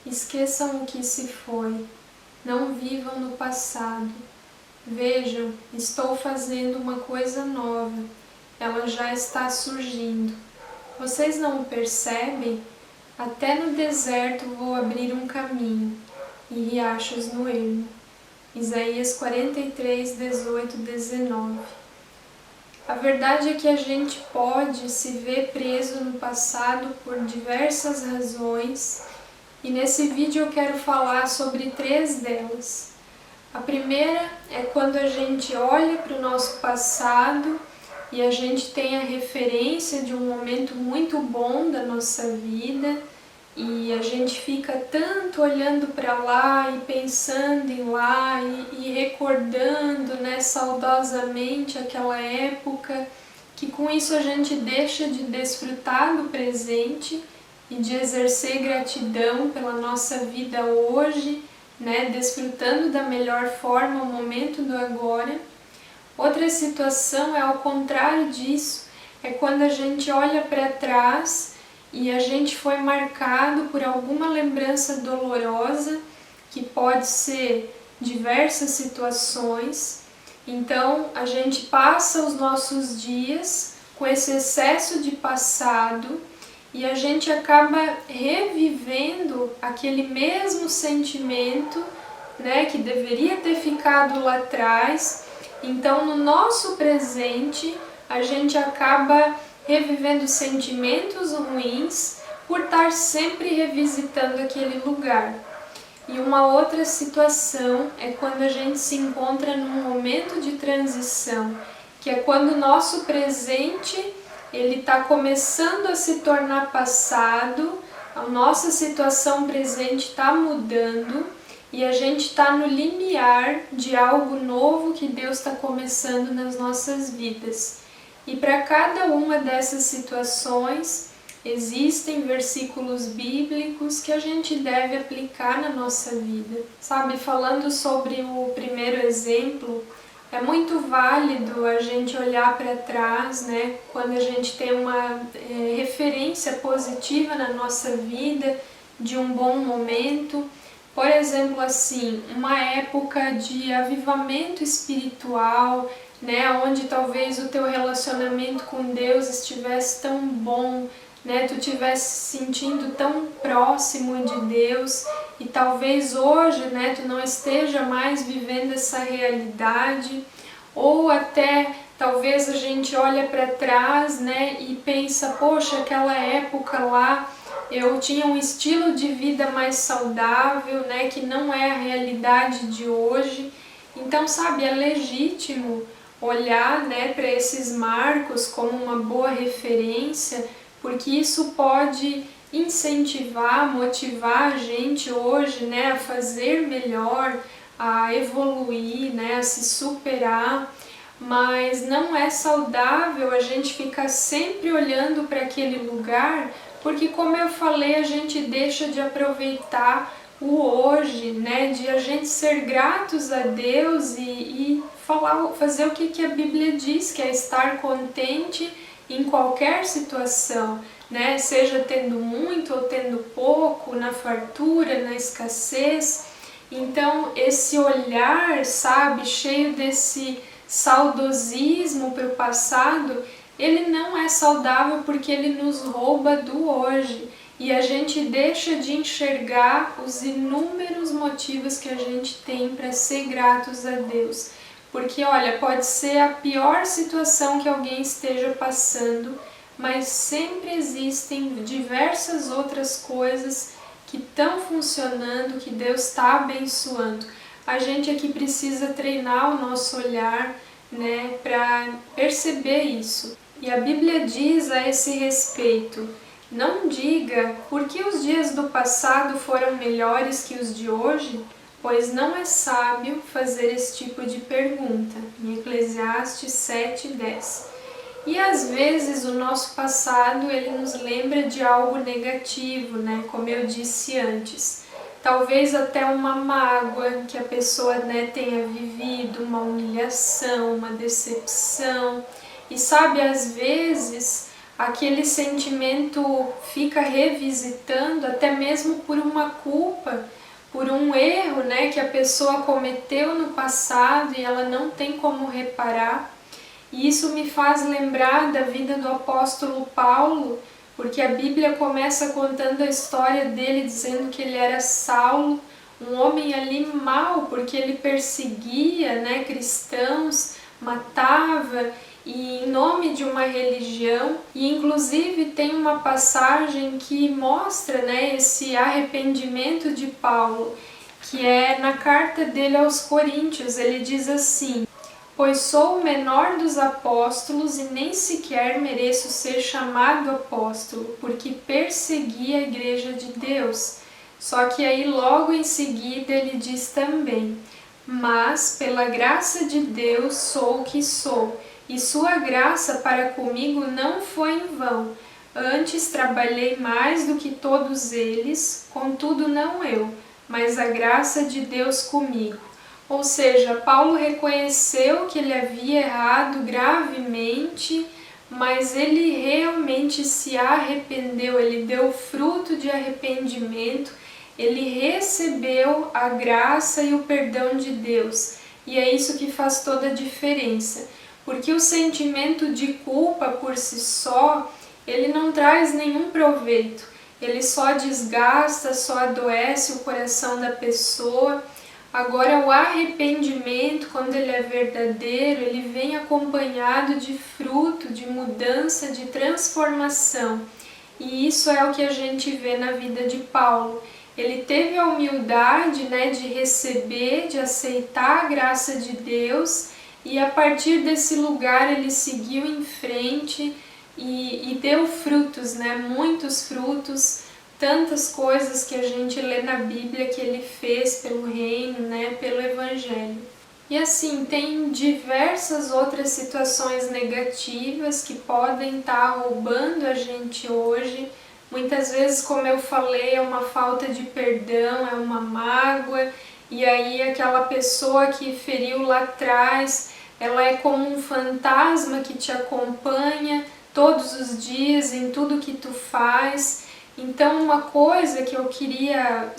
Esqueçam o que se foi. Não vivam no passado. Vejam, estou fazendo uma coisa nova. Ela já está surgindo. Vocês não o percebem? Até no deserto vou abrir um caminho e riachos no ermo. Isaías 43, 18, 19. A verdade é que a gente pode se ver preso no passado por diversas razões, e nesse vídeo eu quero falar sobre 3 delas. A primeira é quando a gente olha para o nosso passado e a gente tem a referência de um momento muito bom da nossa vida e a gente fica tanto olhando para lá e pensando em lá e recordando, né, saudosamente aquela época, que com isso a gente deixa de desfrutar do presente e de exercer gratidão pela nossa vida hoje, né, desfrutando da melhor forma o momento do agora. Outra situação é ao contrário disso, é quando a gente olha para trás e a gente foi marcado por alguma lembrança dolorosa, que pode ser diversas situações. Então a gente passa os nossos dias com esse excesso de passado e a gente acaba revivendo aquele mesmo sentimento, né, que deveria ter ficado lá atrás. Então no nosso presente a gente acaba revivendo sentimentos ruins por estar sempre revisitando aquele lugar. E uma outra situação é quando a gente se encontra num momento de transição, que é quando o nosso presente ele está começando a se tornar passado, a nossa situação presente está mudando e a gente está no limiar de algo novo que Deus está começando nas nossas vidas. E para cada uma dessas situações existem versículos bíblicos que a gente deve aplicar na nossa vida. Sabe, falando sobre o primeiro exemplo, é muito válido a gente olhar para trás, né, quando a gente tem uma referência positiva na nossa vida, de um bom momento. Por exemplo, assim, uma época de avivamento espiritual, né, onde talvez o teu relacionamento com Deus estivesse tão bom, né, tu estivesse se sentindo tão próximo de Deus e talvez hoje, né, tu não esteja mais vivendo essa realidade, ou até talvez a gente olha para trás, né, e pensa, poxa, aquela época lá eu tinha um estilo de vida mais saudável, né, que não é a realidade de hoje. Então, sabe, é legítimo olhar, né, para esses marcos como uma boa referência, porque isso pode incentivar, motivar a gente hoje, né, a fazer melhor, a evoluir, né, a se superar. Mas não é saudável a gente ficar sempre olhando para aquele lugar, porque, como eu falei, a gente deixa de aproveitar o hoje, né, de a gente ser gratos a Deus e fazer o que a Bíblia diz, que é estar contente em qualquer situação, né, seja tendo muito ou tendo pouco, na fartura, na escassez. Então esse olhar, sabe, cheio desse saudosismo para o passado, ele não é saudável porque ele nos rouba do hoje e a gente deixa de enxergar os inúmeros motivos que a gente tem para ser gratos a Deus. Porque, olha, pode ser a pior situação que alguém esteja passando, mas sempre existem diversas outras coisas que estão funcionando, que Deus está abençoando. A gente aqui precisa treinar o nosso olhar, né, para perceber isso. E a Bíblia diz a esse respeito: não diga por que os dias do passado foram melhores que os de hoje, pois não é sábio fazer esse tipo de pergunta. Em Eclesiastes 7:10. E às vezes o nosso passado ele nos lembra de algo negativo, né? Como eu disse antes. Talvez até uma mágoa que a pessoa, né, tenha vivido, uma humilhação, uma decepção. E sabe, às vezes aquele sentimento fica revisitando, até mesmo por uma culpa, por um erro, né, que a pessoa cometeu no passado e ela não tem como reparar. E isso me faz lembrar da vida do apóstolo Paulo, porque a Bíblia começa contando a história dele, dizendo que ele era Saulo, um homem ali mau, porque ele perseguia, né, cristãos, matava, e em nome de uma religião. E inclusive tem uma passagem que mostra, né, esse arrependimento de Paulo, que é na carta dele aos Coríntios. Ele diz assim: pois sou o menor dos apóstolos e nem sequer mereço ser chamado apóstolo, porque persegui a igreja de Deus. Só que aí logo em seguida ele diz também: mas pela graça de Deus sou o que sou, e sua graça para comigo não foi em vão. Antes trabalhei mais do que todos eles, contudo não eu, mas a graça de Deus comigo. Ou seja, Paulo reconheceu que ele havia errado gravemente, mas ele realmente se arrependeu, ele deu fruto de arrependimento, ele recebeu a graça e o perdão de Deus. E é isso que faz toda a diferença, porque o sentimento de culpa por si só, ele não traz nenhum proveito, ele só desgasta, só adoece o coração da pessoa. Agora, o arrependimento, quando ele é verdadeiro, ele vem acompanhado de fruto, de mudança, de transformação. E isso é o que a gente vê na vida de Paulo. Ele teve a humildade, né, de receber, de aceitar a graça de Deus, e a partir desse lugar ele seguiu em frente e deu frutos, né, muitos frutos. Tantas coisas que a gente lê na Bíblia que ele fez pelo reino, né, pelo Evangelho. E assim, tem diversas outras situações negativas que podem estar roubando a gente hoje. Muitas vezes, como eu falei, é uma falta de perdão, é uma mágoa, e aí aquela pessoa que feriu lá atrás, ela é como um fantasma que te acompanha todos os dias em tudo que tu faz. Então, uma coisa que eu queria,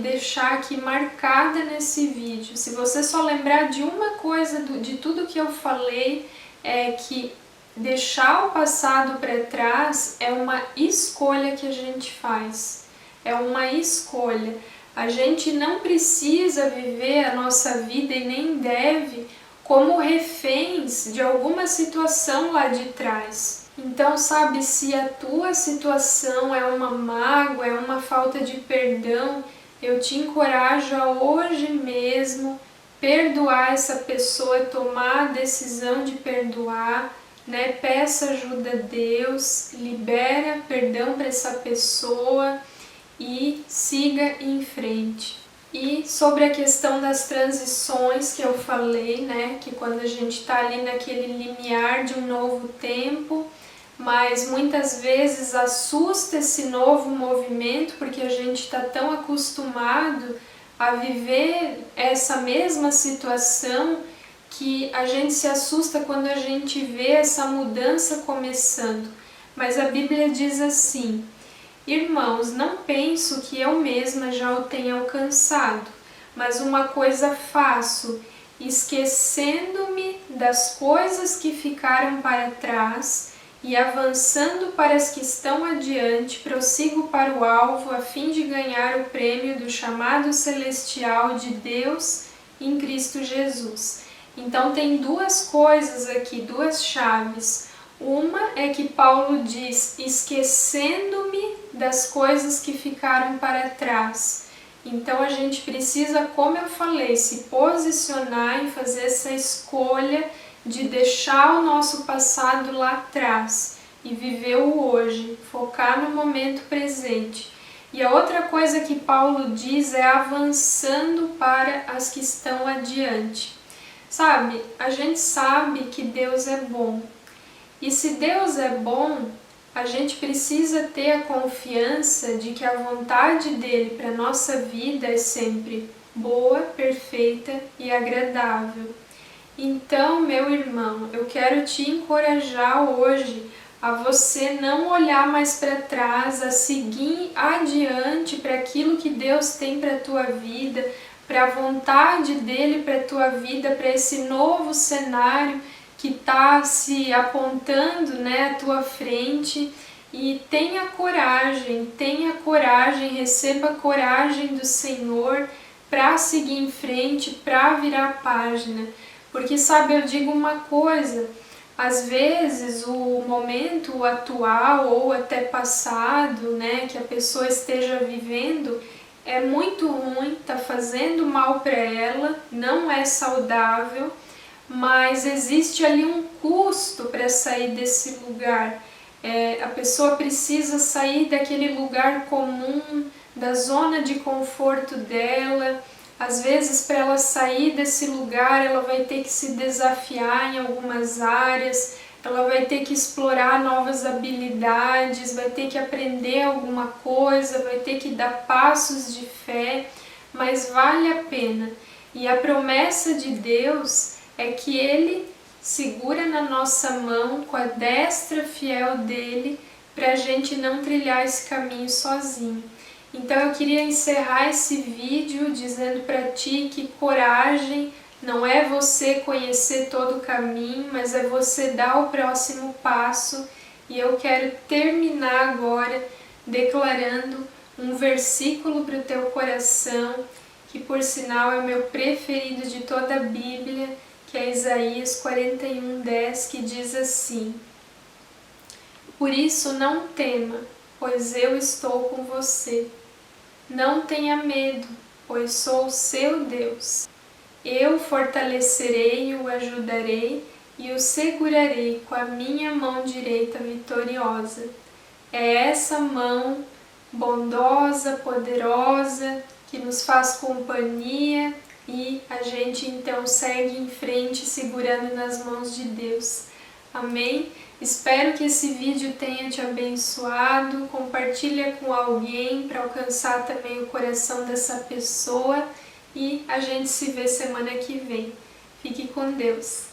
deixar aqui marcada nesse vídeo, se você só lembrar de uma coisa de tudo que eu falei, é que deixar o passado para trás é uma escolha que a gente faz, é uma escolha. A gente não precisa viver a nossa vida e nem deve como reféns de alguma situação lá de trás. Então, se a tua situação é uma mágoa, é uma falta de perdão, eu te encorajo a hoje mesmo perdoar essa pessoa, tomar a decisão de perdoar, né? Peça ajuda a Deus, libera perdão para essa pessoa e siga em frente. E sobre a questão das transições que eu falei, né, que quando a gente está ali naquele limiar de um novo tempo, mas muitas vezes assusta esse novo movimento, porque a gente está tão acostumado a viver essa mesma situação que a gente se assusta quando a gente vê essa mudança começando. Mas a Bíblia diz assim: irmãos, não penso que eu mesma já o tenha alcançado, mas uma coisa faço, esquecendo-me das coisas que ficaram para trás e avançando para as que estão adiante, prossigo para o alvo a fim de ganhar o prêmio do chamado celestial de Deus em Cristo Jesus. Então tem duas coisas aqui, duas chaves. Uma é que Paulo diz, esquecendo-me das coisas que ficaram para trás. Então a gente precisa, como eu falei, se posicionar e fazer essa escolha de deixar o nosso passado lá atrás e viver o hoje, focar no momento presente. E a outra coisa que Paulo diz é avançando para as que estão adiante. A gente sabe que Deus é bom. E se Deus é bom, a gente precisa ter a confiança de que a vontade dele para a nossa vida é sempre boa, perfeita e agradável. Então, meu irmão, eu quero te encorajar hoje a você não olhar mais para trás, a seguir adiante para aquilo que Deus tem para a tua vida, para a vontade dele para a tua vida, para esse novo cenário que está se apontando, né, à tua frente. E tenha coragem, receba coragem do Senhor para seguir em frente, para virar a página. Porque sabe, eu digo uma coisa, às vezes o momento atual ou até passado, né, que a pessoa esteja vivendo é muito ruim, está fazendo mal para ela, não é saudável, mas existe ali um custo para sair desse lugar. A pessoa precisa sair daquele lugar comum, da zona de conforto dela. Às vezes, para ela sair desse lugar, ela vai ter que se desafiar em algumas áreas, ela vai ter que explorar novas habilidades, vai ter que aprender alguma coisa, vai ter que dar passos de fé, mas vale a pena. E a promessa de Deus é que Ele segura na nossa mão com a destra fiel dele para a gente não trilhar esse caminho sozinho. Então eu queria encerrar esse vídeo dizendo para ti que coragem não é você conhecer todo o caminho, mas é você dar o próximo passo. E eu quero terminar agora declarando um versículo para o teu coração, que por sinal é o meu preferido de toda a Bíblia, que é Isaías 41:10, que diz assim: Por isso não tema, pois eu estou com você. Não tenha medo, pois sou o seu Deus. Eu fortalecerei e o ajudarei e o segurarei com a minha mão direita vitoriosa. É essa mão bondosa, poderosa, que nos faz companhia e a gente então segue em frente segurando nas mãos de Deus. Amém? Espero que esse vídeo tenha te abençoado. Compartilha com alguém para alcançar também o coração dessa pessoa e a gente se vê semana que vem. Fique com Deus!